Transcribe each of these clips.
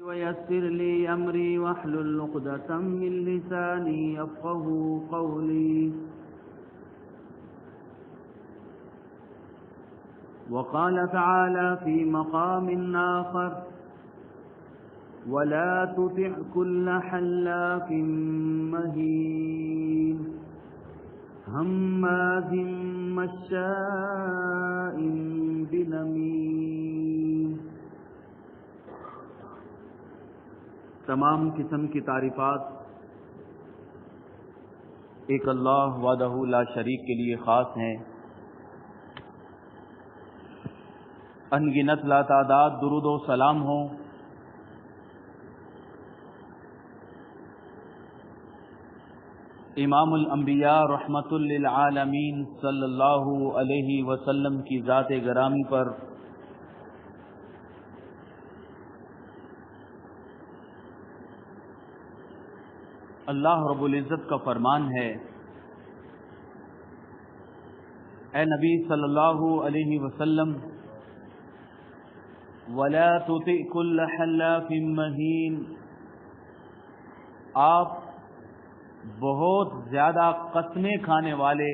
ويسر لي أمري واحلل عقدة من لساني يفقهوا قولي. وقال تعالى في مقام آخر: ولا تطع كل حلاف مهين هماز مشاء بنميم. تمام قسم کی تعریفات ایک اللہ وحدہ لا شریک کے لیے خاص ہیں. انگنت لا تعداد درود و سلام ہوں امام الانبیاء رحمت للعالمین صلی اللہ علیہ وسلم کی ذات گرامی پر. اللہ رب العزت کا فرمان ہے: اے نبی صلی اللہ علیہ وسلم، وَلَا تُطِعْ كُلَّ حَلَّافٍ مَّهِينٍ، آپ بہت زیادہ قسمیں کھانے والے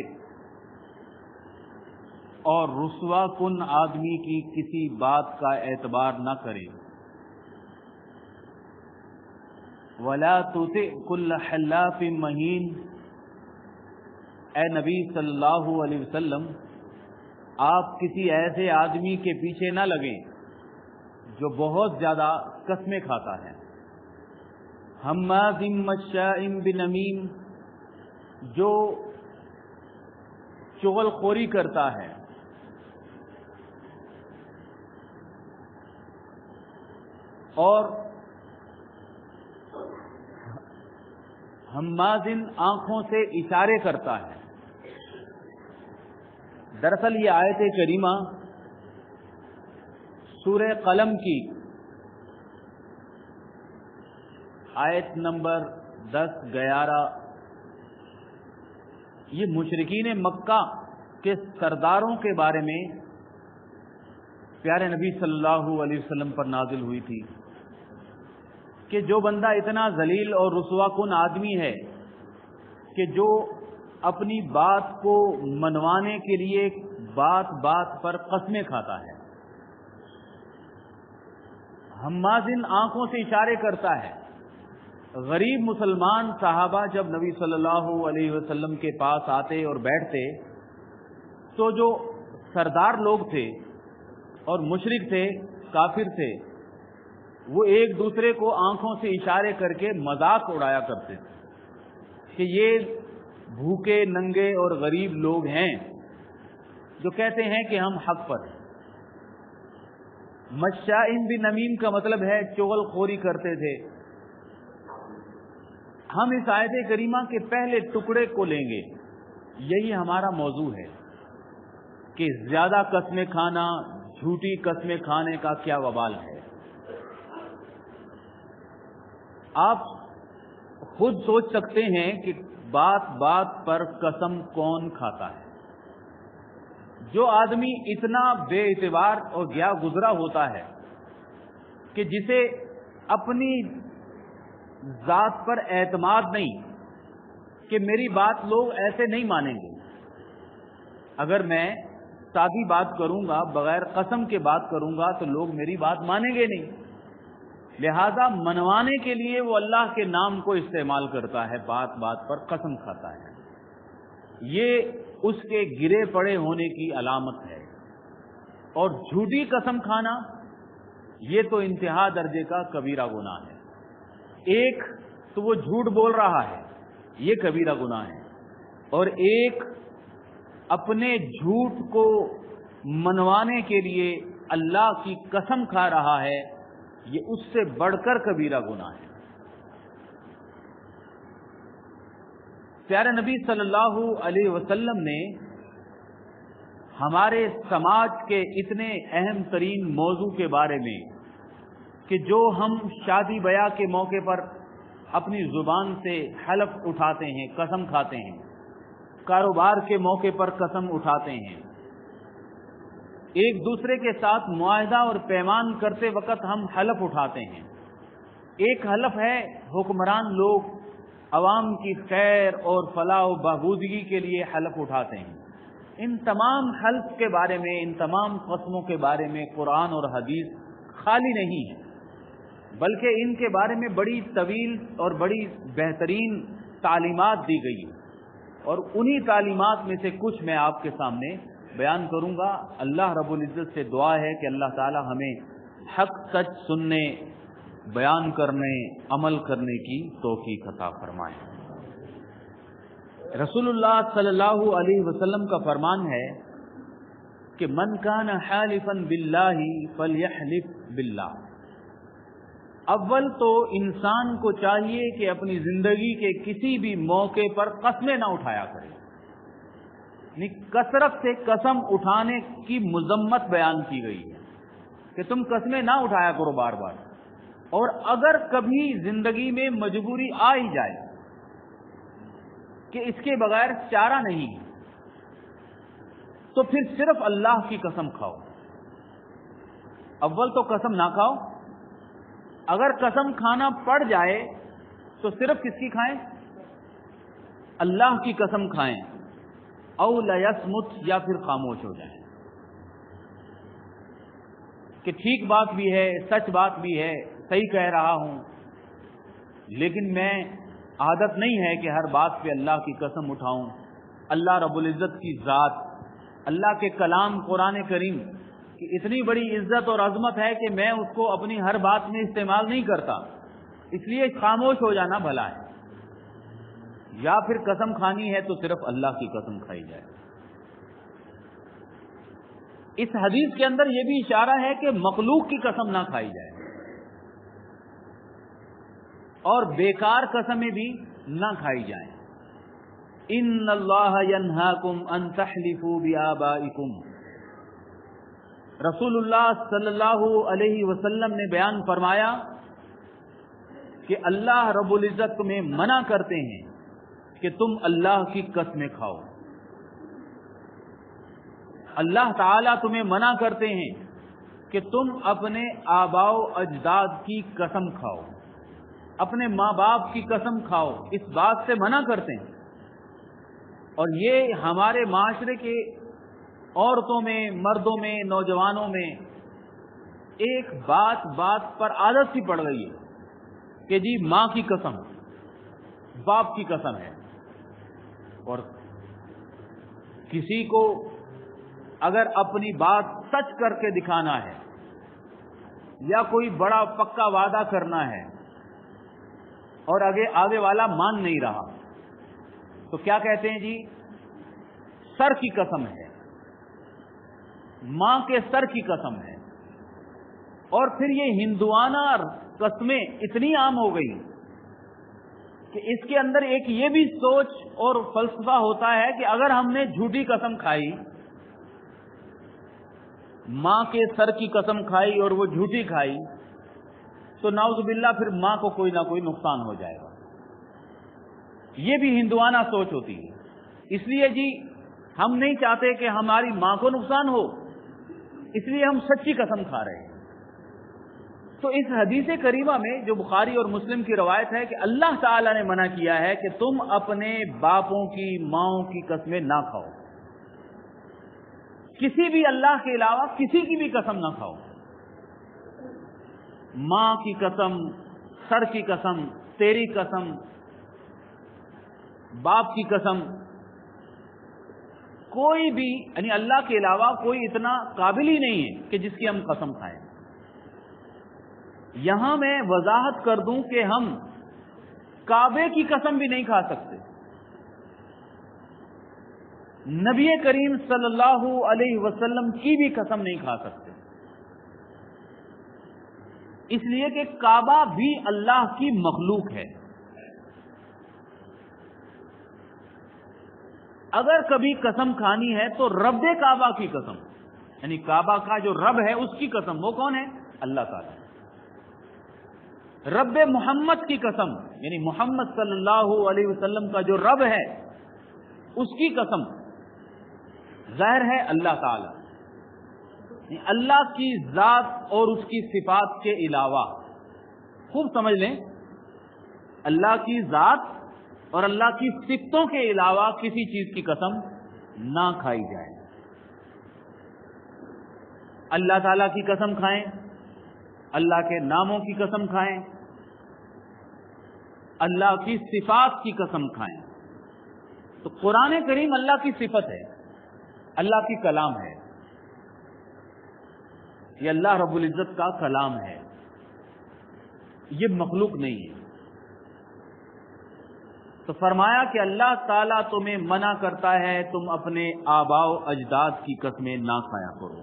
اور رسوا کن آدمی کی کسی بات کا اعتبار نہ کریں. وَلَا تُطِعْ كُلَّ حَلَّافٍ مَّهِينٍ، اے نبی صلی اللہ علیہ وسلم، آپ کسی ایسے آدمی کے پیچھے نہ لگیں جو بہت زیادہ قسمیں کھاتا ہے. ہماز مشاء بنمیم، جو چغل خوری کرتا ہے اور ہمازن آنکھوں سے اشارے کرتا ہے. دراصل یہ آیت کریمہ سورہ قلم کی آیت نمبر 10, 11 یہ مشرکین مکہ کے سرداروں کے بارے میں پیارے نبی صلی اللہ علیہ وسلم پر نازل ہوئی تھی کہ جو بندہ اتنا ذلیل اور رسوا کن آدمی ہے کہ جو اپنی بات کو منوانے کے لیے بات بات پر قسمیں کھاتا ہے، ہمازن آنکھوں سے اشارے کرتا ہے. غریب مسلمان صحابہ جب نبی صلی اللہ علیہ وسلم کے پاس آتے اور بیٹھتے تو جو سردار لوگ تھے اور مشرک تھے، کافر تھے، وہ ایک دوسرے کو آنکھوں سے اشارے کر کے مذاق اڑایا کرتے تھے کہ یہ بھوکے ننگے اور غریب لوگ ہیں جو کہتے ہیں کہ ہم حق پر ہیں. مشائن بنمیم کا مطلب ہے چغل خوری کرتے تھے. ہم اس آیت کریمہ کے پہلے ٹکڑے کو لیں گے. یہی ہمارا موضوع ہے کہ زیادہ قسمیں کھانا، جھوٹی قسمیں کھانے کا کیا وبال ہے. آپ خود سوچ سکتے ہیں کہ بات بات پر قسم کون کھاتا ہے. جو آدمی اتنا بے اعتبار اور گیا گزرا ہوتا ہے کہ جسے اپنی ذات پر اعتماد نہیں کہ میری بات لوگ ایسے نہیں مانیں گے. اگر میں سادی بات کروں گا، بغیر قسم کے بات کروں گا تو لوگ میری بات مانیں گے نہیں. لہذا منوانے کے لیے وہ اللہ کے نام کو استعمال کرتا ہے، بات بات پر قسم کھاتا ہے. یہ اس کے گرے پڑے ہونے کی علامت ہے. اور جھوٹی قسم کھانا یہ تو انتہا درجے کا کبیرہ گناہ ہے. ایک تو وہ جھوٹ بول رہا ہے، یہ کبیرہ گناہ ہے، اور ایک اپنے جھوٹ کو منوانے کے لیے اللہ کی قسم کھا رہا ہے، یہ اس سے بڑھ کر کبیرہ گناہ ہے. پیارے نبی صلی اللہ علیہ وسلم نے ہمارے سماج کے اتنے اہم ترین موضوع کے بارے میں کہ جو ہم شادی بیاہ کے موقع پر اپنی زبان سے حلف اٹھاتے ہیں، قسم کھاتے ہیں، کاروبار کے موقع پر قسم اٹھاتے ہیں، ایک دوسرے کے ساتھ معاہدہ اور پیمان کرتے وقت ہم حلف اٹھاتے ہیں، ایک حلف ہے حکمران لوگ عوام کی خیر اور فلاح و بہبودگی کے لیے حلف اٹھاتے ہیں. ان تمام حلف کے بارے میں، ان تمام قسموں کے بارے میں قرآن اور حدیث خالی نہیں ہے، بلکہ ان کے بارے میں بڑی طویل اور بڑی بہترین تعلیمات دی گئی ہیں، اور انہی تعلیمات میں سے کچھ میں آپ کے سامنے بیان کروں گا. اللہ رب العزت سے دعا ہے کہ اللہ تعالی ہمیں حق سچ سننے، بیان کرنے، عمل کرنے کی توفیق عطا فرمائے. رسول اللہ صلی اللہ علیہ وسلم کا فرمان ہے کہ من کان حالفا باللہ فلیحلف باللہ. اول تو انسان کو چاہیے کہ اپنی زندگی کے کسی بھی موقع پر قسمیں نہ اٹھایا کرے، یعنی کثرت سے قسم اٹھانے کی مذمت بیان کی گئی ہے کہ تم قسمیں نہ اٹھایا کرو بار بار، اور اگر کبھی زندگی میں مجبوری آ ہی جائے کہ اس کے بغیر چارہ نہیں تو پھر صرف اللہ کی قسم کھاؤ. اول تو قسم نہ کھاؤ، اگر قسم کھانا پڑ جائے تو صرف کس کی کھائیں؟ اللہ کی قسم کھائیں. او لیصمت، یا پھر خاموش ہو جائیں کہ ٹھیک بات بھی ہے، سچ بات بھی ہے، صحیح کہہ رہا ہوں، لیکن میں عادت نہیں ہے کہ ہر بات پہ اللہ کی قسم اٹھاؤں. اللہ رب العزت کی ذات، اللہ کے کلام قرآن کریم کی اتنی بڑی عزت اور عظمت ہے کہ میں اس کو اپنی ہر بات میں استعمال نہیں کرتا، اس لیے خاموش ہو جانا بھلا ہے. یا پھر قسم کھانی ہے تو صرف اللہ کی قسم کھائی جائے. اس حدیث کے اندر یہ بھی اشارہ ہے کہ مخلوق کی قسم نہ کھائی جائے، اور بیکار قسمیں بھی نہ کھائی جائیں. ان اللہ ینہاکم ان تحلفوا بآبائکم. رسول اللہ صلی اللہ علیہ وسلم نے بیان فرمایا کہ اللہ رب العزت تمہیں منع کرتے ہیں کہ تم اللہ کی قسمیں کھاؤ. اللہ تعالیٰ تمہیں منع کرتے ہیں کہ تم اپنے آباء و اجداد کی قسم کھاؤ، اپنے ماں باپ کی قسم کھاؤ، اس بات سے منع کرتے ہیں. اور یہ ہمارے معاشرے کے عورتوں میں، مردوں میں، نوجوانوں میں ایک بات پر عادت سی پڑ گئی ہے کہ جی ماں کی قسم، باپ کی قسم ہے. اور کسی کو اگر اپنی بات سچ کر کے دکھانا ہے یا کوئی بڑا پکا وعدہ کرنا ہے اور آگے والا مان نہیں رہا تو کیا کہتے ہیں جی؟ سر کی قسم ہے، ماں کے سر کی قسم ہے. اور پھر یہ ہندوانہ قسمیں اتنی عام ہو گئی کہ اس کے اندر ایک یہ بھی سوچ اور فلسفہ ہوتا ہے کہ اگر ہم نے جھوٹی قسم کھائی، ماں کے سر کی قسم کھائی اور وہ جھوٹی کھائی، تو نعوذ باللہ پھر ماں کو کوئی نہ کوئی نقصان ہو جائے گا. یہ بھی ہندوانہ سوچ ہوتی ہے. اس لیے جی ہم نہیں چاہتے کہ ہماری ماں کو نقصان ہو، اس لیے ہم سچی قسم کھا رہے ہیں. تو اس حدیث کریمہ میں جو بخاری اور مسلم کی روایت ہے کہ اللہ تعالی نے منع کیا ہے کہ تم اپنے باپوں کی، ماؤں کی قسمیں نہ کھاؤ. کسی بھی اللہ کے علاوہ کسی کی بھی قسم نہ کھاؤ. ماں کی قسم، سر کی قسم، تیری قسم، باپ کی قسم، کوئی بھی یعنی اللہ کے علاوہ کوئی اتنا قابل ہی نہیں ہے کہ جس کی ہم قسم کھائیں. یہاں میں وضاحت کر دوں کہ ہم کعبے کی قسم بھی نہیں کھا سکتے، نبی کریم صلی اللہ علیہ وسلم کی بھی قسم نہیں کھا سکتے، اس لیے کہ کعبہ بھی اللہ کی مخلوق ہے. اگر کبھی قسم کھانی ہے تو رب کعبہ کی قسم، یعنی کعبہ کا جو رب ہے اس کی قسم. وہ کون ہے؟ اللہ تعالی. رب محمد کی قسم، یعنی محمد صلی اللہ علیہ وسلم کا جو رب ہے اس کی قسم. ظاہر ہے اللہ تعالی، اللہ کی ذات اور اس کی صفات کے علاوہ خوب سمجھ لیں، اللہ کی ذات اور اللہ کی صفتوں کے علاوہ کسی چیز کی قسم نہ کھائی جائے۔ اللہ تعالیٰ کی قسم کھائیں، اللہ کے ناموں کی قسم کھائیں، اللہ کی صفات کی قسم کھائیں۔ تو قرآن کریم اللہ کی صفت ہے، اللہ کی کلام ہے، یہ اللہ رب العزت کا کلام ہے، یہ مخلوق نہیں ہے۔ تو فرمایا کہ اللہ تعالیٰ تمہیں منع کرتا ہے تم اپنے آباء و اجداد کی قسمیں نہ کھایا کرو۔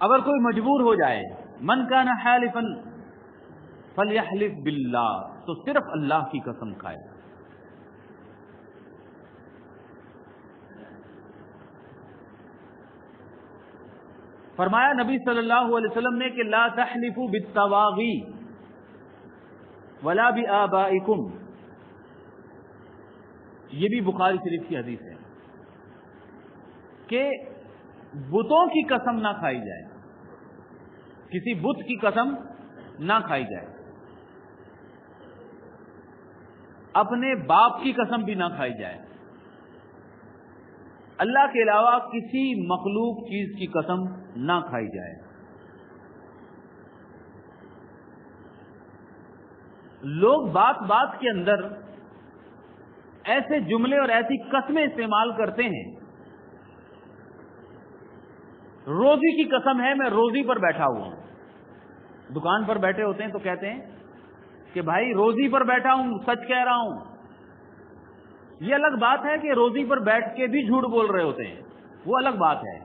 اگر کوئی مجبور ہو جائے، من کان حالفا فلیحلف باللہ، تو صرف اللہ کی قسم کھائے۔ فرمایا نبی صلی اللہ علیہ وسلم نے کہ لا تحلفوا بالتواغی ولا بآبائکم، یہ بھی بخاری شریف کی حدیث ہے کہ بتوں کی قسم نہ کھائی جائے، کسی بت کی قسم نہ کھائی جائے، اپنے باپ کی قسم بھی نہ کھائی جائے، اللہ کے علاوہ کسی مخلوق چیز کی قسم نہ کھائی جائے۔ لوگ بات بات کے اندر ایسے جملے اور ایسی قسمیں استعمال کرتے ہیں، روزی کی قسم ہے میں روزی پر بیٹھا ہوا ہوں، دکان پر بیٹھے ہوتے ہیں تو کہتے ہیں کہ بھائی روزی پر بیٹھا ہوں، سچ کہہ رہا ہوں۔ یہ الگ بات ہے کہ روزی پر بیٹھ کے بھی جھوٹ بول رہے ہوتے ہیں، وہ الگ بات ہے،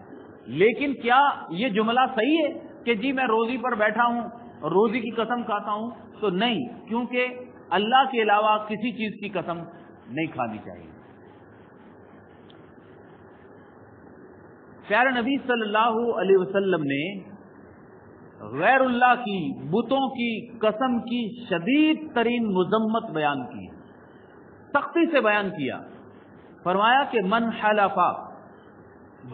لیکن کیا یہ جملہ صحیح ہے کہ جی میں روزی پر بیٹھا ہوں اور روزی کی قسم کھاتا ہوں؟ تو نہیں، کیونکہ اللہ کے علاوہ کسی چیز کی قسم نہیں کھانی چاہیے۔ پیارے نبی صلی اللہ علیہ وسلم نے غیر اللہ کی، بتوں کی قسم کی شدید ترین مذمت بیان کی، سختی سے بیان کیا۔ فرمایا کہ من حلفا،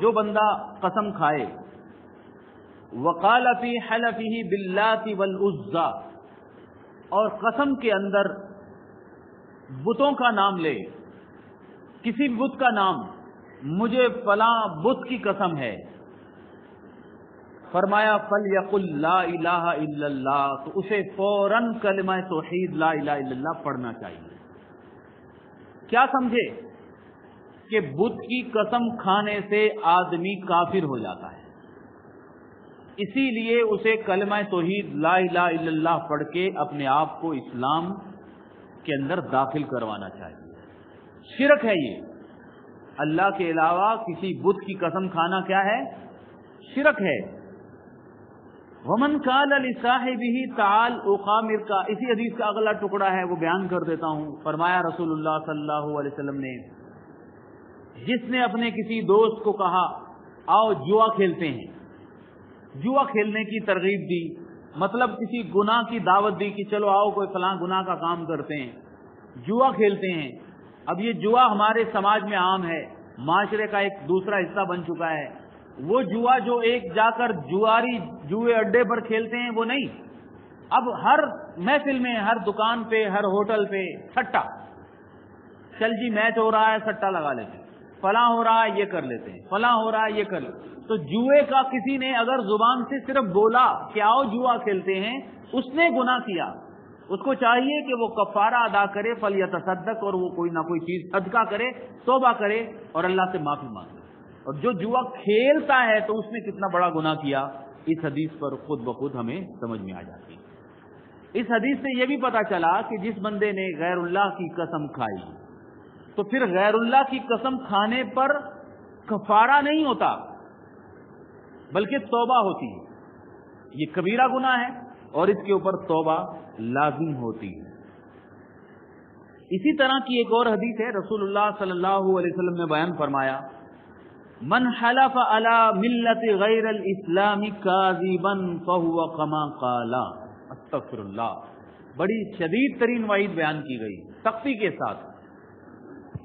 جو بندہ قسم کھائے، وقال فی حلفہ باللات والعزی، اور قسم کے اندر بتوں کا نام لے، کسی بت کا نام، مجھے فلاں بت کی قسم ہے، فرمایا فلیقل لا الہ الا اللہ، تو اسے فوراً کلمہ توحید لا الہ الا اللہ پڑھنا چاہیے۔ کیا سمجھے کہ بت کی قسم کھانے سے آدمی کافر ہو جاتا ہے، اسی لیے اسے کلمہ توحید لا الہ الا اللہ پڑھ کے اپنے آپ کو اسلام کے اندر داخل کروانا چاہیے۔ شرک ہے یہ، اللہ کے علاوہ کسی بت کی قسم کھانا کیا ہے؟ شرک ہے۔ ومن قال لصاحبہ تعال اخامرک، اسی حدیث کا اگلا ٹکڑا ہے وہ بیان کر دیتا ہوں۔ فرمایا رسول اللہ صلی اللہ علیہ وسلم نے، جس نے اپنے کسی دوست کو کہا آؤ جوا کھیلتے ہیں، جوا کھیلنے کی ترغیب دی، مطلب کسی گناہ کی دعوت دی کہ چلو آؤ کوئی فلاں گناہ کا کام کرتے ہیں، جوا کھیلتے ہیں۔ اب یہ جوا ہمارے سماج میں عام ہے، معاشرے کا ایک دوسرا حصہ بن چکا ہے۔ وہ جوا جو ایک جا کر جوئے اڈے پر کھیلتے ہیں وہ نہیں، اب ہر محفل میں، ہر دکان پہ، ہر ہوٹل پہ سٹا، چل جی میچ ہو رہا ہے سٹا لگا لیتے ہیں، فلاں ہو رہا ہے یہ کر لیتے ہیں، فلاں ہو رہا ہے یہ کر لیتے ہیں۔ تو جوئے کا کسی نے اگر زبان سے صرف بولا کہ آؤ جوا کھیلتے ہیں، اس نے گناہ کیا، اس کو چاہیے کہ وہ کفارہ ادا کرے، فلیتصدق، اور وہ کوئی نہ کوئی چیز صدقہ کرے، توبہ کرے اور اللہ سے معافی مانگے۔ اور جو جوا کھیلتا ہے تو اس نے کتنا بڑا گناہ کیا، اس حدیث پر خود بخود ہمیں سمجھ میں آ جاتی ہے۔ اس حدیث سے یہ بھی پتا چلا کہ جس بندے نے غیر اللہ کی قسم کھائی تو پھر غیر اللہ کی قسم کھانے پر کفارہ نہیں ہوتا بلکہ توبہ ہوتی ہے۔ یہ کبیرہ گناہ ہے اور اس کے اوپر توبہ لازم ہوتی ہے۔ اسی طرح کی ایک اور حدیث ہے، رسول اللہ صلی اللہ علیہ وسلم نے بیان فرمایا، من حلف علی ملت غیر الاسلام کاذبا فہو کما قال۔ استغفر اللہ، بڑی شدید ترین وعید بیان کی گئی سختی کے ساتھ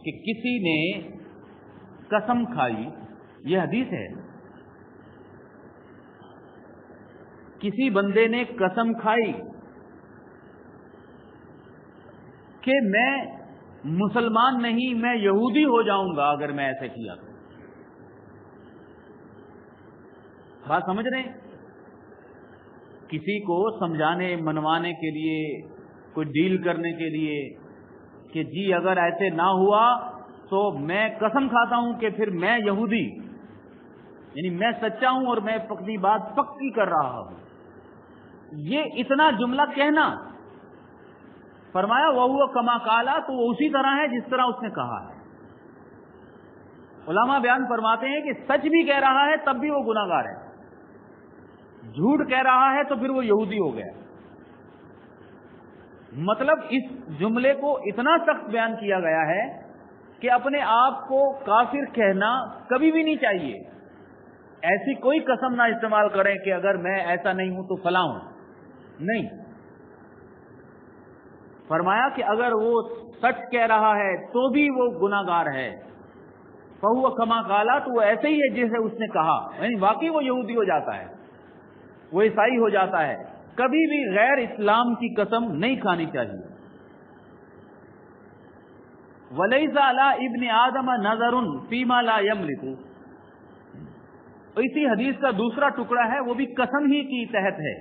کہ کسی نے قسم کھائی، یہ حدیث ہے، کسی بندے نے قسم کھائی کہ میں مسلمان نہیں، میں یہودی ہو جاؤں گا اگر میں ایسے کیا تو۔ بات سمجھ رہے ہیں؟ کسی کو سمجھانے منوانے کے لیے، کوئی ڈیل کرنے کے لیے کہ جی اگر ایسے نہ ہوا تو میں قسم کھاتا ہوں کہ پھر میں یہودی، یعنی میں سچا ہوں اور میں اپنی بات پکی کر رہا ہوں، یہ اتنا جملہ کہنا، فرمایا وَهُوَ كَمَا قَالَ، تو وہ اسی طرح ہے جس طرح اس نے کہا ہے۔ علماء بیان فرماتے ہیں کہ سچ بھی کہہ رہا ہے تب بھی وہ گناہ گار ہے، جھوٹ کہہ رہا ہے تو پھر وہ یہودی ہو گیا۔ مطلب اس جملے کو اتنا سخت بیان کیا گیا ہے کہ اپنے آپ کو کافر کہنا کبھی بھی نہیں چاہیے۔ ایسی کوئی قسم نہ استعمال کریں کہ اگر میں ایسا نہیں ہوں تو فلاں ہوں، نہیں۔ فرمایا کہ اگر وہ سچ کہہ رہا ہے تو بھی وہ گناہ گار ہے، فَهُوَ كَمَا قَالَ، تو وہ ایسے ہی ہے جیسے اس نے کہا، یعنی واقعی وہ یہودی ہو جاتا ہے، وہ عیسائی ہو جاتا ہے۔ کبھی بھی غیر اسلام کی قسم نہیں کھانی چاہیے۔ وَلَيْسَ عَلَىٰ ابْنِ آدَمَ نَظَرٌ فِيمَا لَا يَمْلِكُ، اسی حدیث کا دوسرا ٹکڑا ہے، وہ بھی قسم ہی کی تحت ہے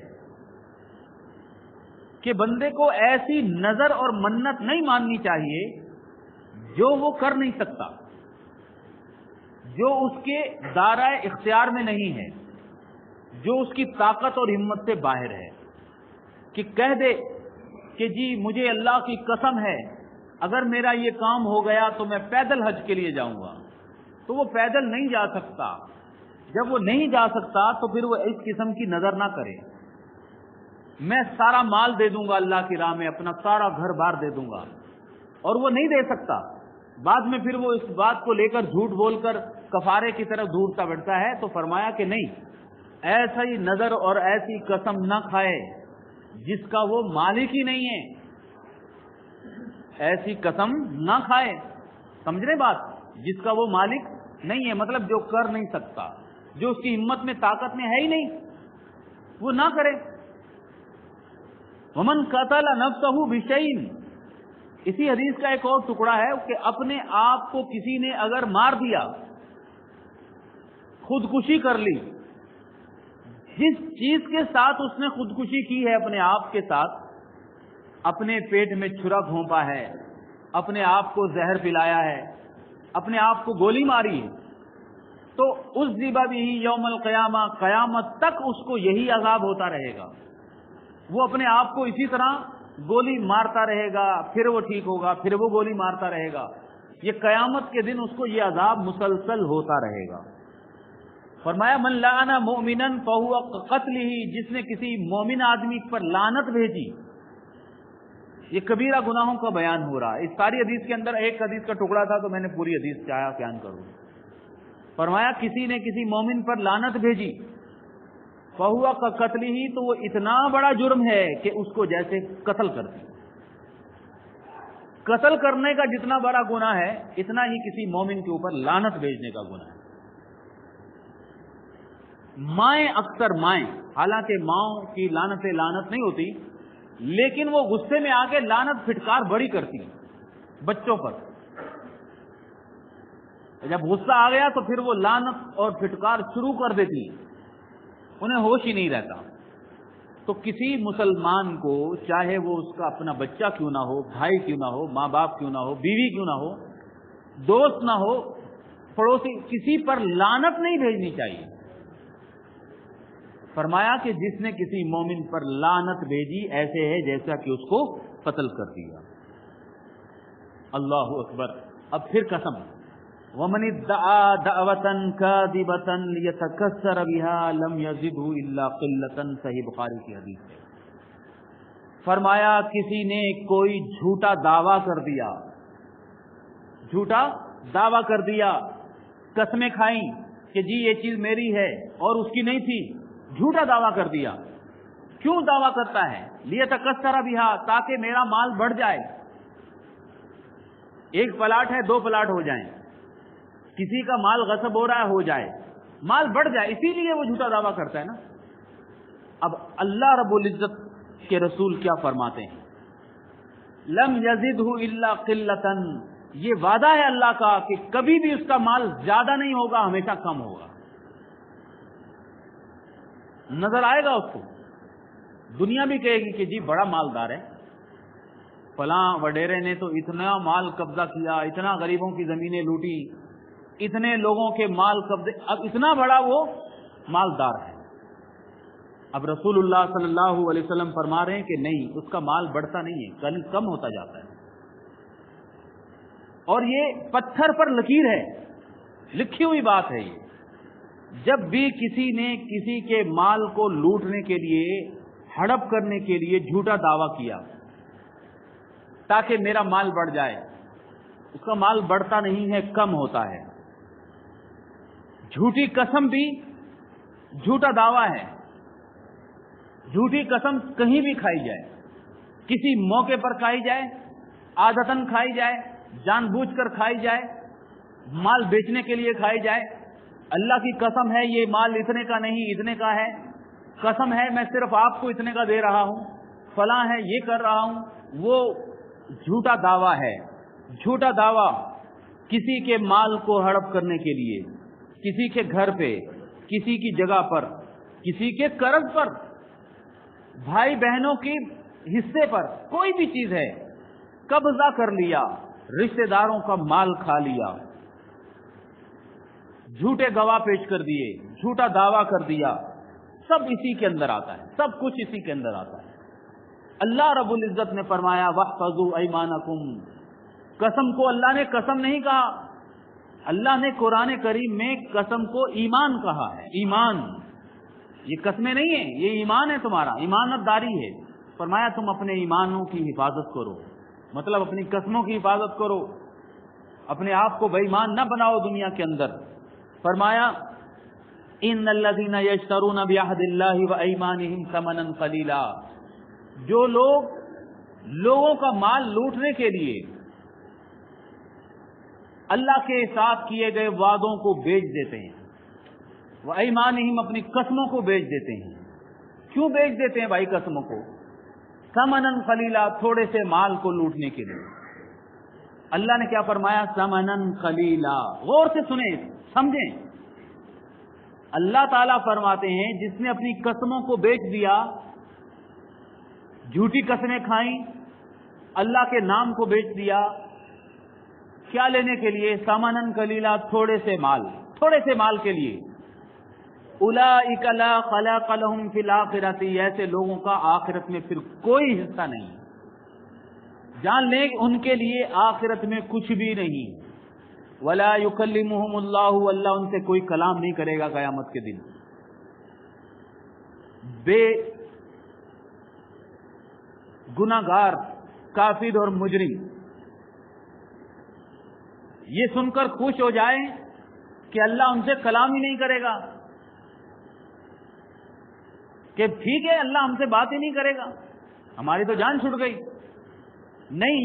کہ بندے کو ایسی نظر اور منت نہیں ماننی چاہیے جو وہ کر نہیں سکتا، جو اس کے دائرۂ اختیار میں نہیں ہے، جو اس کی طاقت اور ہمت سے باہر ہے، کہ کہہ دے کہ جی مجھے اللہ کی قسم ہے اگر میرا یہ کام ہو گیا تو میں پیدل حج کے لیے جاؤں گا، تو وہ پیدل نہیں جا سکتا۔ جب وہ نہیں جا سکتا تو پھر وہ اس قسم کی نظر نہ کرے، میں سارا مال دے دوں گا اللہ کی راہ میں، اپنا سارا گھر بار دے دوں گا، اور وہ نہیں دے سکتا، بعد میں پھر وہ اس بات کو لے کر جھوٹ بول کر کفارے کی طرف ڈھونڈتا بڑھتا ہے، تو فرمایا کہ نہیں، ایسا ہی نظر اور ایسی قسم نہ کھائے جس کا وہ مالک ہی نہیں ہے، ایسی قسم نہ کھائے، سمجھ رہے بات، جس کا وہ مالک نہیں ہے، مطلب جو کر نہیں سکتا، جو اس کی ہمت میں طاقت میں ہے ہی نہیں، وہ نہ کرے۔ وَمَنْ قَتَلَ نَفْسَهُ بِشَيْءٍ، اسی حدیث کا ایک اور ٹکڑا ہے کہ اپنے آپ کو کسی نے اگر مار دیا، خودکشی کر لی، جس چیز کے ساتھ اس نے خودکشی کی ہے اپنے آپ کے ساتھ، اپنے پیٹ میں چھرا گھونپا ہے، اپنے آپ کو زہر پلایا ہے، اپنے آپ کو گولی ماری ہے، تو اس ذبح بھی یوم القیامہ، قیامت تک اس کو یہی عذاب ہوتا رہے گا، وہ اپنے آپ کو اسی طرح گولی مارتا رہے گا، پھر وہ ٹھیک ہوگا، پھر وہ گولی مارتا رہے گا، یہ قیامت کے دن اس کو یہ عذاب مسلسل ہوتا رہے گا۔ فرمایا من لعن مؤمنا فهو قتلہ، جس نے کسی مومن آدمی پر لعنت بھیجی، یہ کبیرہ گناہوں کا بیان ہو رہا ہے۔ اس ساری حدیث کے اندر ایک حدیث کا ٹکڑا تھا تو میں نے پوری حدیث چاہا بیان کروں۔ فرمایا کسی نے کسی مومن پر لعنت بھیجی، فہو قتلہ، تو وہ اتنا بڑا جرم ہے کہ اس کو جیسے قتل کر دیا۔ قتل کرنے کا جتنا بڑا گناہ ہے اتنا ہی کسی مومن کے اوپر لعنت بھیجنے کا گناہ ہے۔ مائیں، اکثر مائیں، حالانکہ ماؤں کی لعنت نہیں ہوتی، لیکن وہ غصے میں آ کے لعنت پھٹکار بڑی کرتی ہیں بچوں پر۔ جب غصہ آ گیا تو پھر وہ لعنت اور پھٹکار شروع کر دیتی ہیں، انہیں ہوش ہی نہیں رہتا۔ تو کسی مسلمان کو، چاہے وہ اس کا اپنا بچہ کیوں نہ ہو، بھائی کیوں نہ ہو، ماں باپ کیوں نہ ہو، بیوی کیوں نہ ہو، دوست نہ ہو، پڑوسی، کسی پر لعنت نہیں بھیجنی چاہیے۔ فرمایا کہ جس نے کسی مومن پر لعنت بھیجی ایسے ہے جیسا کہ اس کو قتل کر دیا۔ اللہ اکبر۔ اب پھر قسم، وَمَنِ ادَّعَىٰ دَعْوَةً كَاذِبَةً لِيَتَكَسَّرَ بِهَا لَمْ يَزِدْهُ إِلَّا قِلَّةً، صحیح بخاری کی حدیث ہے۔ فرمایا کسی نے کوئی جھوٹا دعویٰ کر دیا، جھوٹا دعویٰ کر دیا، قسمیں کھائیں کہ جی یہ چیز میری ہے اور اس کی نہیں تھی، جھوٹا دعویٰ کر دیا۔ کیوں دعویٰ کرتا ہے؟ لیتکثر بہا، تاکہ میرا مال بڑھ جائے، ایک پلاٹ ہے 2 پلاٹ ہو جائیں، کسی کا مال غصب ہو رہا ہے، ہو جائے، مال بڑھ جائے، اسی لیے وہ جھوٹا دعویٰ کرتا ہے نا۔ اب اللہ رب العزت کے رسول کیا فرماتے ہیں؟ لم یزدہ الا قلۃ، یہ وعدہ ہے اللہ کا کہ کبھی بھی اس کا مال زیادہ نہیں ہوگا، ہمیشہ کم ہوگا۔ نظر آئے گا اس کو، دنیا بھی کہے گی کہ جی بڑا مالدار ہے، فلاں وڈیرے نے تو اتنا مال قبضہ کیا، اتنا غریبوں کی زمینیں لوٹی، اتنے لوگوں کے مال قبضے، اب اتنا بڑا وہ مالدار ہے۔ اب رسول اللہ صلی اللہ علیہ وسلم فرما رہے ہیں کہ نہیں، اس کا مال بڑھتا نہیں ہے، کم ہوتا جاتا ہے۔ اور یہ پتھر پر لکیر ہے، لکھی ہوئی بات ہے۔ یہ جب بھی کسی نے کسی کے مال کو لوٹنے کے لیے، ہڑپ کرنے کے لیے جھوٹا دعویٰ کیا تاکہ میرا مال بڑھ جائے، اس کا مال بڑھتا نہیں ہے، کم ہوتا ہے۔ جھوٹی قسم بھی جھوٹا دعویٰ ہے۔ جھوٹی قسم کہیں بھی کھائی جائے، کسی موقع پر کھائی جائے، عادتاً کھائی جائے، جان بوجھ کر کھائی جائے، مال بیچنے کے لیے کھائی جائے، اللہ کی قسم ہے یہ مال اتنے کا نہیں، اتنے کا ہے، قسم ہے میں صرف آپ کو اتنے کا دے رہا ہوں، فلاں ہے یہ کر رہا ہوں، وہ جھوٹا دعویٰ ہے۔ جھوٹا دعویٰ کسی کے مال کو ہڑپ کرنے کے لیے، کسی کے گھر پہ، کسی کی جگہ پر، کسی کے قرض پر، بھائی بہنوں کے حصے پر، کوئی بھی چیز ہے، قبضہ کر لیا، رشتہ داروں کا مال کھا لیا، جھوٹے گواہ پیش کر دیے، جھوٹا دعویٰ کر دیا، سب اسی کے اندر آتا ہے، سب کچھ اسی کے اندر آتا ہے۔ اللہ رب العزت نے فرمایا وَاحْفَظُوا أَيْمَانَكُمْ، قسم کو اللہ نے قسم نہیں کہا، اللہ نے قرآن کریم میں قسم کو ایمان کہا ہے۔ ایمان، یہ قسمیں نہیں ہیں، یہ ایمان ہے تمہارا، ایمانت داری ہے۔ فرمایا تم اپنے ایمانوں کی حفاظت کرو، مطلب اپنی قسموں کی حفاظت کرو، اپنے آپ کو بے ایمان نہ بناؤ دنیا کے اندر۔ فرمایا ان الذین یشترون بعہد اللہ وایمانہم ثمنا قلیلا، جو لوگ لوگوں کا مال لوٹنے کے لیے اللہ کے ساتھ کیے گئے وعدوں کو بیچ دیتے ہیں، وایمانہم اپنی قسموں کو بیچ دیتے ہیں۔ کیوں بیچ دیتے ہیں بھائی قسموں کو؟ ثمنا قلیلا، تھوڑے سے مال کو لوٹنے کے لیے۔ اللہ نے کیا فرمایا؟ ثمنا قلیلا۔ غور سے سنیں، سمجھیں، اللہ تعالیٰ فرماتے ہیں جس نے اپنی قسموں کو بیچ دیا، جھوٹی قسمیں کھائیں، اللہ کے نام کو بیچ دیا، کیا لینے کے لیے؟ ثمنا قلیلا، تھوڑے سے مال، تھوڑے سے مال کے لیے۔ اولئک لا خلاق لهم فی الآخرۃ، ایسے لوگوں کا آخرت میں پھر کوئی حصہ نہیں، جان لیں ان کے لیے آخرت میں کچھ بھی نہیں۔ ولا یکلمہم اللہ، اللہ ان سے کوئی کلام نہیں کرے گا قیامت کے دن۔ بے گناہگار، کافر اور مجرم یہ سن کر خوش ہو جائیں کہ اللہ ان سے کلام ہی نہیں کرے گا، کہ ٹھیک ہے اللہ ہم سے بات ہی نہیں کرے گا، ہماری تو جان چھوٹ گئی۔ نہیں،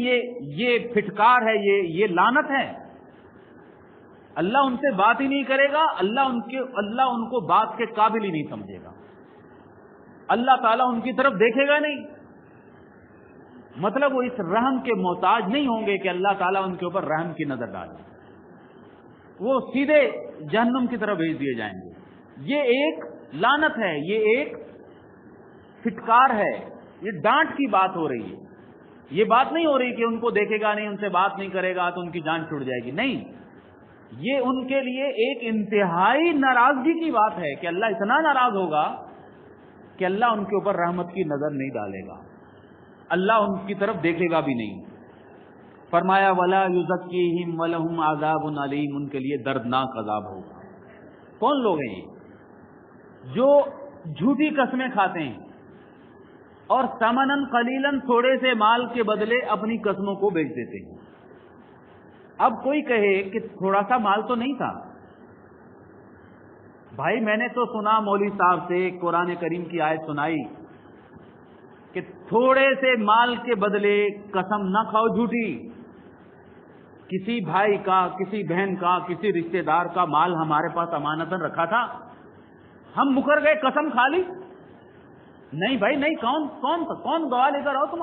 یہ پھٹکار ہے، یہ لعنت ہے۔ اللہ ان سے بات ہی نہیں کرے گا، اللہ ان کو بات کے قابل ہی نہیں سمجھے گا، اللہ تعالیٰ ان کی طرف دیکھے گا نہیں، مطلب وہ اس رحم کے محتاج نہیں ہوں گے کہ اللہ تعالیٰ ان کے اوپر رحم کی نظر ڈالے، وہ سیدھے جہنم کی طرف بھیج دیے جائیں گے۔ یہ ایک لعنت ہے، یہ ایک پھٹکار ہے، یہ ڈانٹ کی بات ہو رہی ہے۔ یہ بات نہیں ہو رہی کہ ان کو دیکھے گا نہیں، ان سے بات نہیں کرے گا تو ان کی جان چھوٹ جائے گی، نہیں، یہ ان کے لیے ایک انتہائی ناراضگی کی بات ہے کہ اللہ اتنا ناراض ہوگا کہ اللہ ان کے اوپر رحمت کی نظر نہیں ڈالے گا، اللہ ان کی طرف دیکھے گا بھی نہیں۔ فرمایا ولا یزکیہم ولہم عذاب علیم، ان کے لیے دردناک عذاب ہوگا۔ کون لوگ ہیں یہ؟ جو جھوٹی قسمیں کھاتے ہیں اور ثمنا قلیلا، تھوڑے سے مال کے بدلے اپنی قسموں کو بیچ دیتے ہیں۔ اب کوئی کہے کہ تھوڑا سا مال تو نہیں تھا، بھائی میں نے تو سنا مولوی صاحب سے قرآن کریم کی آیت سنائی کہ تھوڑے سے مال کے بدلے قسم نہ کھاؤ جھوٹی۔ کسی بھائی کا، کسی بہن کا، کسی رشتہ دار کا مال ہمارے پاس امانتاً رکھا تھا، ہم مکر گئے، قسم کھا لی۔ نہیں بھائی نہیں، کون گواہ لے کر آؤ تم،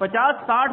50-60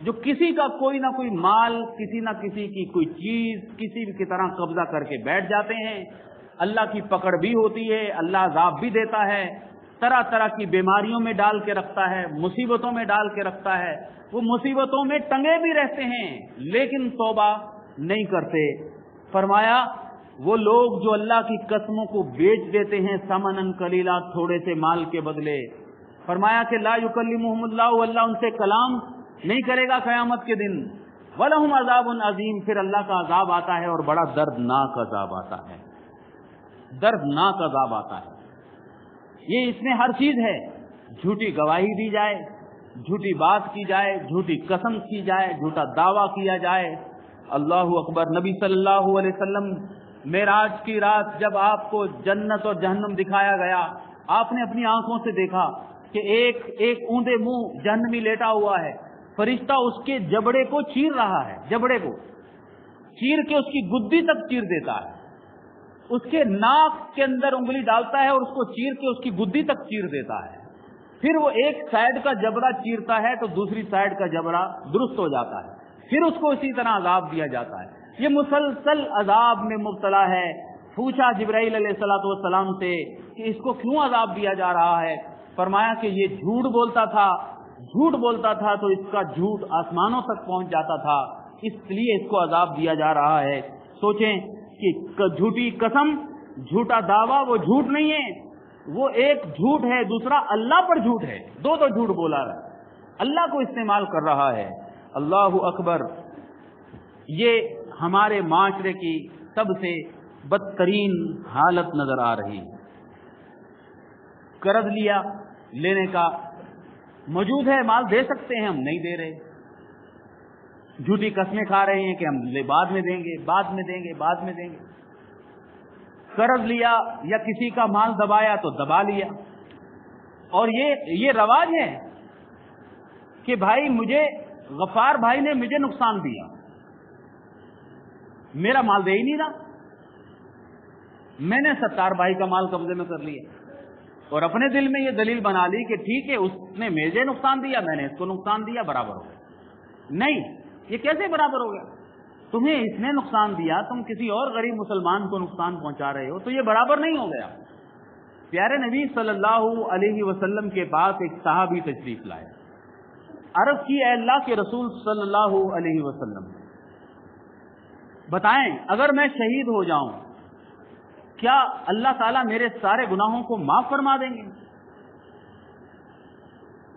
جو کسی کا کوئی نہ کوئی مال، کسی نہ کسی کی کوئی چیز کسی بھی کی طرح قبضہ کر کے بیٹھ جاتے ہیں. اللہ کی پکڑ بھی ہوتی ہے، اللہ عذاب بھی دیتا ہے، طرح طرح کی بیماریوں میں ڈال کے رکھتا ہے، مصیبتوں میں ڈال کے رکھتا ہے. وہ مصیبتوں میں ٹنگے بھی رہتے ہیں لیکن توبہ نہیں کرتے. فرمایا وہ لوگ جو اللہ کی قسموں کو بیچ دیتے ہیں ثمنً قلیلا، تھوڑے سے مال کے بدلے. فرمایا کہ لا یکلمہم اللہ، اللہ ان سے کلام نہیں کرے گا قیامت کے دن. وَلَهُمْ عَذَابٌ عَظِيمٌ، پھر اللہ کا عذاب آتا ہے اور بڑا دردناک عذاب آتا ہے، دردناک عذاب آتا ہے. یہ اس میں ہر چیز ہے. جھوٹی گواہی دی جائے، جھوٹی بات کی جائے، جھوٹی قسم کی جائے، جھوٹا دعویٰ کیا جائے. اللہ اکبر. نبی صلی اللہ علیہ وسلم معراج کی رات جب آپ کو جنت اور جہنم دکھایا گیا، آپ نے اپنی آنکھوں سے دیکھا کہ ایک اونڈے منہ جہنمی لیٹا ہوا ہے. فرشتہ اس کے جبڑے کو چیر رہا ہے، جبڑے کو چیر کے اس کی گدی تک چیر دیتا ہے، اس کے ناک کے اندر انگلی ڈالتا ہے اور اس کو چیر کے اس کی گدی تک چیر دیتا ہے. پھر وہ ایک سائیڈ کا جبڑا چیرتا ہے تو دوسری سائیڈ کا جبڑا درست ہو جاتا ہے، پھر اس کو اسی طرح عذاب دیا جاتا ہے. یہ مسلسل عذاب میں مبتلا ہے. پوچھا جبرائیل علیہ الصلوۃ والسلام سے کہ اس کو کیوں عذاب دیا جا رہا ہے؟ فرمایا کہ یہ جھوٹ بولتا تھا تو اس کا جھوٹ آسمانوں تک پہنچ جاتا تھا، اس لیے اس کو عذاب دیا جا رہا ہے. سوچیں کہ جھوٹی قسم، جھوٹا دعویٰ وہ جھوٹ نہیں ہے، وہ ایک جھوٹ ہے، دوسرا اللہ پر جھوٹ ہے. دو جھوٹ بولا رہا ہے، اللہ کو استعمال کر رہا ہے. اللہ اکبر. یہ ہمارے معاشرے کی سب سے بدترین حالت نظر آ رہی ہے. قرض لیا، لینے کا موجود ہے، مال دے سکتے ہیں، ہم نہیں دے رہے. جھوٹی قسمیں کھا رہے ہیں کہ ہم بعد میں دیں گے. قرض لیا یا کسی کا مال دبایا تو دبا لیا. اور یہ رواج ہے کہ بھائی مجھے غفار بھائی نے مجھے نقصان دیا، میرا مال دے ہی نہیں رہا، میں نے ستار بھائی کا مال قبضے میں کر لیا اور اپنے دل میں یہ دلیل بنا لی کہ ٹھیک ہے اس نے مجھے نقصان دیا، میں نے اس کو نقصان دیا، برابر ہو گیا. نہیں، یہ کیسے برابر ہو گیا؟ تمہیں اس نے نقصان دیا، تم کسی اور غریب مسلمان کو نقصان پہنچا رہے ہو، تو یہ برابر نہیں ہو گیا. پیارے نبی صلی اللہ علیہ وسلم کے پاس ایک صحابی تشریف لائے. عرض کی اے اللہ کے رسول صلی اللہ علیہ وسلم، بتائیں اگر میں شہید ہو جاؤں کیا اللہ تعالیٰ میرے سارے گناہوں کو معاف فرما دیں گے؟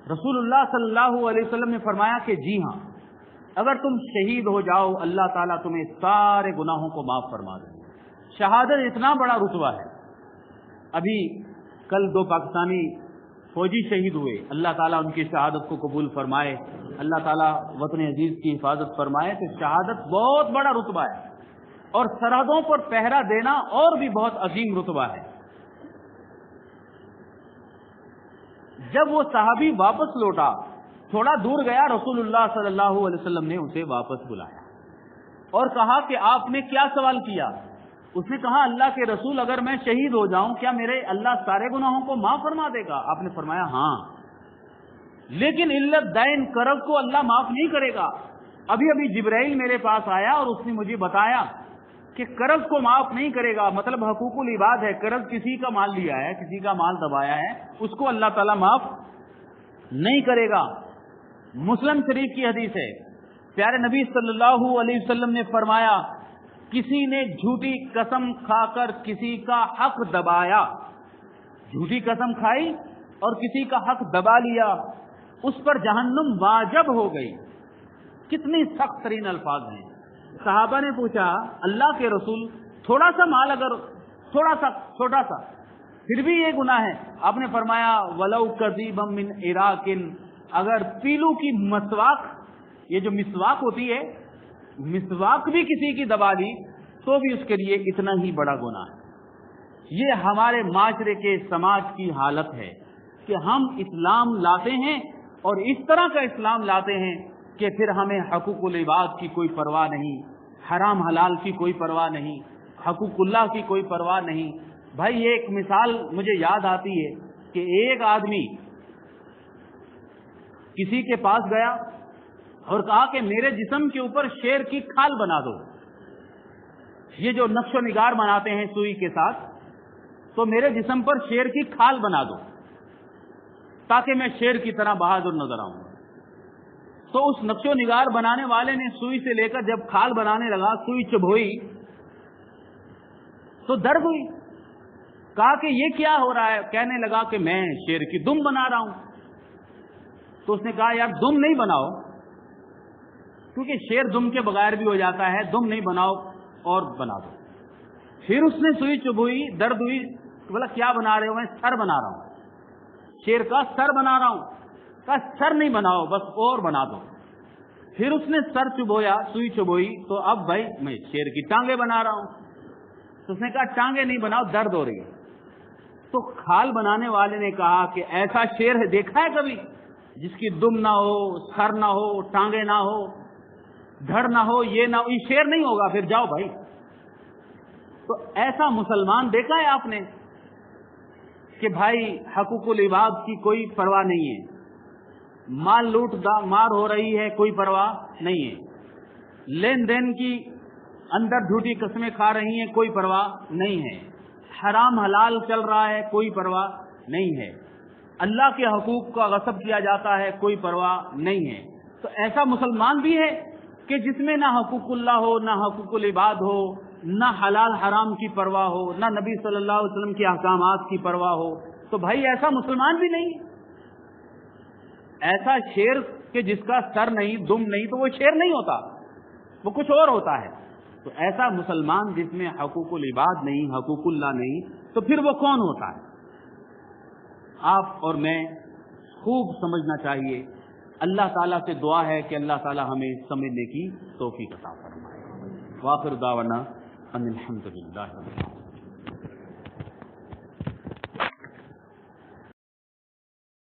رسول اللہ صلی اللہ علیہ وسلم نے فرمایا کہ جی ہاں، اگر تم شہید ہو جاؤ اللہ تعالیٰ تمہیں سارے گناہوں کو معاف فرما دیں گے. شہادت اتنا بڑا رتبہ ہے. ابھی کل 2 پاکستانی فوجی شہید ہوئے، اللہ تعالیٰ ان کی شہادت کو قبول فرمائے، اللہ تعالیٰ وطن عزیز کی حفاظت فرمائے. کہ شہادت بہت بڑا رتبہ ہے اور سرحدوں پر پہرا دینا اور بھی بہت عظیم رتبہ ہے. جب وہ صحابی واپس لوٹا، تھوڑا دور گیا، رسول اللہ صلی اللہ علیہ وسلم نے اسے واپس بلایا اور کہا کہ آپ نے کیا سوال کیا؟ اس نے کہا اللہ کے رسول اگر میں شہید ہو جاؤں کیا میرے اللہ سارے گناہوں کو معاف فرما دے گا؟ آپ نے فرمایا ہاں، لیکن علت دین قرض کو اللہ معاف نہیں کرے گا. ابھی جبرائیل میرے پاس آیا اور اس نے مجھے بتایا کہ قرض کو معاف نہیں کرے گا. مطلب حقوق العباد ہے، قرض کسی کا مال لیا ہے، کسی کا مال دبایا ہے، اس کو اللہ تعالیٰ معاف نہیں کرے گا. مسلم شریف کی حدیث ہے، پیارے نبی صلی اللہ علیہ وسلم نے فرمایا کسی نے جھوٹی قسم کھا کر کسی کا حق دبایا، جھوٹی قسم کھائی اور کسی کا حق دبا لیا، اس پر جہنم واجب ہو گئی. کتنی سخت ترین الفاظ ہیں. صحابہ نے پوچھا اللہ کے رسول تھوڑا سا مال، اگر تھوڑا سا چھوٹا سا پھر بھی یہ گناہ ہے؟ آپ نے فرمایا ولو کذیبا من عراق، اگر پیلو کی مسواک، یہ جو مسواک ہوتی ہے، مسواک بھی کسی کی دبا لی تو بھی اس کے لیے اتنا ہی بڑا گناہ ہے. یہ ہمارے معاشرے کے سماج کی حالت ہے کہ ہم اسلام لاتے ہیں اور اس طرح کا اسلام لاتے ہیں کہ پھر ہمیں حقوق العباد کی کوئی پرواہ نہیں، حرام حلال کی کوئی پرواہ نہیں، حقوق اللہ کی کوئی پرواہ نہیں. بھائی یہ ایک مثال مجھے یاد آتی ہے کہ ایک آدمی کسی کے پاس گیا، اور کہا کہ میرے جسم کے اوپر شیر کی کھال بنا دو. یہ جو نقش و نگار بناتے ہیں سوئی کے ساتھ، تو میرے جسم پر شیر کی کھال بنا دو تاکہ میں شیر کی طرح بہادر نظر آؤں. تو اس نقش و نگار بنانے والے نے سوئی سے لے کر جب کھال بنانے لگا، سوئی چبھوئی تو درد ہوئی. کہا کہ یہ کیا ہو رہا ہے؟ کہنے لگا کہ میں شیر کی دم بنا رہا ہوں. تو اس نے کہا یار دم نہیں بناؤ، کیونکہ شیر دم کے بغیر بھی ہو جاتا ہے، دم نہیں بناؤ اور بنا دو. پھر اس نے سوئی چبھوئی، درد ہوئی، بولا کیا بنا رہے ہو؟ میں سر بنا رہا ہوں، شیر کا سر بنا رہا ہوں. کہا سر نہیں بناؤ، بس اور بنا دو. پھر اس نے سر چبھویا، سوئی چبھوئی، تو اب بھائی میں شیر کی ٹانگیں بنا رہا ہوں. تو اس نے کہا ٹانگیں نہیں بناؤ، درد ہو رہی ہے. تو کھال بنانے والے نے کہا کہ ایسا شیر ہے دیکھا ہے کبھی جس کی دم نہ ہو، سر نہ ہو، ٹانگیں نہ ہو، دھڑ نہ ہو، یہ نہ ہو؟ یہ شیر نہیں ہوگا. پھر جاؤ بھائی. تو ایسا مسلمان دیکھا ہے آپ نے کہ بھائی حقوق العباد کی کوئی پرواہ نہیں ہے، مال لوٹ مار ہو رہی ہے کوئی پرواہ نہیں ہے، لین دین کی اندر جھوٹی قسمیں کھا رہی ہیں کوئی پرواہ نہیں ہے، حرام حلال چل رہا ہے کوئی پرواہ نہیں ہے، اللہ کے حقوق کا غصب کیا جاتا ہے کوئی پرواہ نہیں ہے. تو ایسا مسلمان بھی ہے کہ جس میں نہ حقوق اللہ ہو، نہ حقوق العباد ہو، نہ حلال حرام کی پرواہ ہو، نہ نبی صلی اللہ علیہ وسلم کے احکامات کی پرواہ ہو. تو بھائی ایسا مسلمان بھی نہیں. ایسا شیر کہ جس کا سر نہیں، دم نہیں، تو وہ شیر نہیں ہوتا، وہ کچھ اور ہوتا ہے. تو ایسا مسلمان جس میں حقوق العباد نہیں، حقوق اللہ نہیں، تو پھر وہ کون ہوتا ہے؟ آپ اور میں خوب سمجھنا چاہیے. اللہ تعالیٰ سے دعا ہے کہ اللہ تعالیٰ ہمیں سمجھنے کی توفیق عطا فرمائے. وآخر دعوانا ان الحمد للہ.